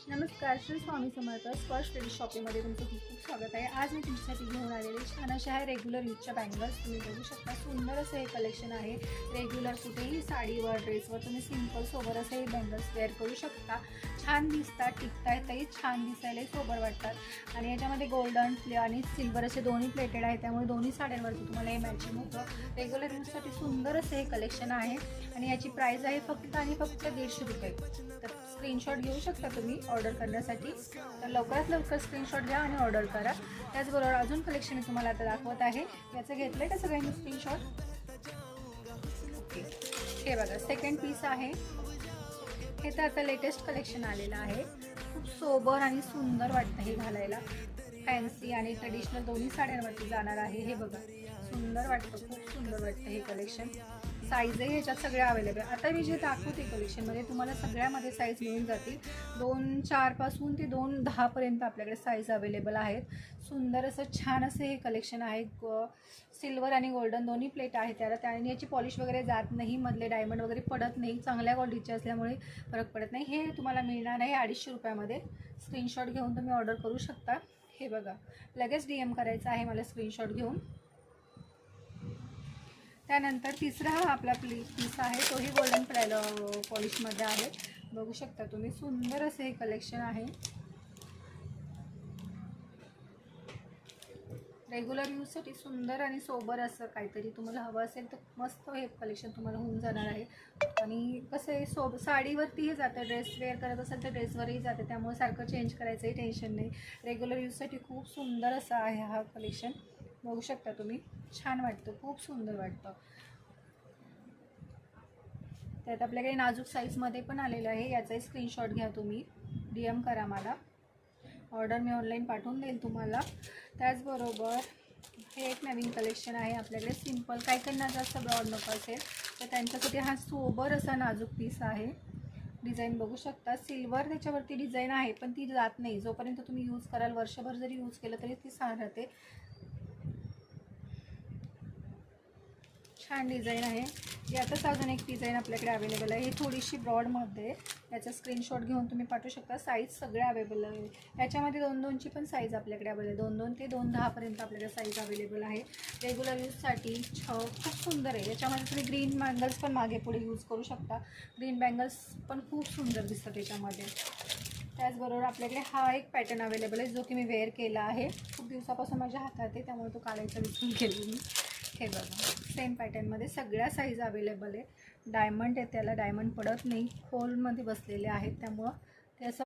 नमस्कार, श्री स्वामी समर्थ स्पर्श लेडीज शॉपिंगमध्ये तुमचं खूप खूप स्वागत आहे। आज मी तुमच्यासाठी घेऊन आलेले छान अशा आहे रेग्युलर यूजच्या बँगल्स। तुम्ही बघू शकता सुंदर असं हे कलेक्शन आहे। रेग्युलर कुठेही साडीवर ड्रेसवर तुम्ही सिंपल सोबर असे हे बँगल्स वेअर करू शकता। छान दिसतात, टिकता येतही, छान दिसायला सोबर वाटतात आणि याच्यामध्ये गोल्डन आणि सिल्वर असे दोन्ही प्लेटेड आहे, त्यामुळे दोन्ही साड्यांवरती तुम्हाला हे मॅचिंग होतं। रेग्युलर यूजसाठी सुंदर असे हे कलेक्शन आहे आणि याची प्राइस आहे फक्त आणि फक्त 150 रुपये। तर स्क्रीनशॉट घेऊ शकता तुम्ही ऑर्डर करण्यासाठी। तर लवकरात लवकर स्क्रीनशॉट घ्या आणि ऑर्डर करा। त्याचबरोबर अजून कलेक्शन मी तुम्हाला आता दाखवत आहे। याचं घेतलंय का सगळ्यांनी स्क्रीनशॉट? ओके, हे बघा सेकंड पीस आहे। हे तर आता लेटेस्ट कलेक्शन आलेलं आहे। खूप सोबर आणि सुंदर वाटतं हे घालायला। फॅन्सी आणि ट्रेडिशनल दोन्ही साड्यांवरती जाणार आहे। हे बघा सुंदर वाटतं, खूप सुंदर वाटतं हे कलेक्शन। साईजही ह्याच्यात सगळ्या अवेलेबल। आता मी जे दाखवते कलेक्शनमध्ये तुम्हाला सगळ्यामध्ये साईज मिळून जातील। 2-4 पासून ते 2-10 पर्यंत आपल्याकडे साईज अवेलेबल आहेत। सुंदर असं छान असं हे कलेक्शन आहे। सिल्वर आणि गोल्डन दोन्ही प्लेट आहे त्याला, त्याने याची पॉलिश वगैरे जात नाही, मधले डायमंड वगैरे पडत नाही, चांगल्या क्वालिटीचे असल्यामुळे फरक पडत नाही। हे तुम्हाला मिळणार आहे 250 रुपयामध्ये। स्क्रीनशॉट घेऊन तुम्ही ऑर्डर करू शकता। हे बघा लगेच DM करायचं आहे मला स्क्रीनशॉट घेऊन। त्यानंतर तिसरा हा आपला पीस आहे, तोही गोल्डन पॉलिशमध्ये आहे। बघू शकता तुम्ही सुंदर असे हे कलेक्शन आहे। रेग्युलर यूजसाठी सुंदर आणि सोबर असं काहीतरी तुम्हाला हवं असेल तर मस्त हे कलेक्शन तुम्हाला होऊन जाणार आहे। आणि कसं आहे साडीवरतीही जातं, ड्रेस वेअर करत असेल तर ड्रेसवरही जाते, त्यामुळे सारखं चेंज करायचंही टेन्शन नाही। रेग्युलर यूजसाठी खूप सुंदर असं आहे हा कलेक्शन। बघू शकता तुम्ही, छान वाटतं, खूप सुंदर वाटतं। त्यात आपल्याकडे नाजूक साईजमध्ये पण आलेलं आहे। याचाही स्क्रीनशॉट घ्या तुम्ही, DM करा मला, ऑर्डर मी ऑनलाईन पाठवून देईल तुम्हाला। त्याचबरोबर हे एक नवीन कलेक्शन आहे आपल्याकडे सिंपल, काही काहींना जास्त ब्रॉड नको असेल तर त्यांच्यासाठी हा सोबर असा नाजूक पीस आहे। डिझाईन बघू शकता, सिल्वर त्याच्यावरती डिझाईन आहे पण ती जात नाही, जोपर्यंत तुम्ही यूज कराल, वर्षभर जरी यूज केलं तरी ती छान राहते। छान डिझाईन आहे। यातच अजून एक डिझाईन आपल्याकडे अवेलेबल आहे, ही थोडीशी ब्रॉडमध्ये। याचा स्क्रीनशॉट घेऊन तुम्ही पाठवू शकता। साईज सगळ्या अवेलेबल आहे याच्यामध्ये, 2-2ची पण साईज आपल्याकडे अवेलेबल, 2-2 ते 2-10 पर्यंत आपल्याकडे साईज अवेलेबल आहे। रेग्युलर यूजसाठी खूप सुंदर आहे। याच्यामध्ये तुम्ही ग्रीन बँगल्स पण मागे पुढे यूज करू शकता। ग्रीन बँगल्स पण खूप सुंदर दिसतात त्याच्यामध्ये। त्याचबरोबर आपल्याकडे हा एक पॅटर्न अवेलेबल आहे जो की मी वेअर केला आहे, खूप दिवसापासून माझ्या हातात आहे, त्यामुळे तो काढायचा विसरून गेले मी। हे बघा सेम पॅटर्नमध्ये सगळ्या साईज अवेलेबल आहे। डायमंड आहे, त्याला डायमंड पडत नाही, होलमध्ये बसलेले आहेत, त्यामुळं ते असं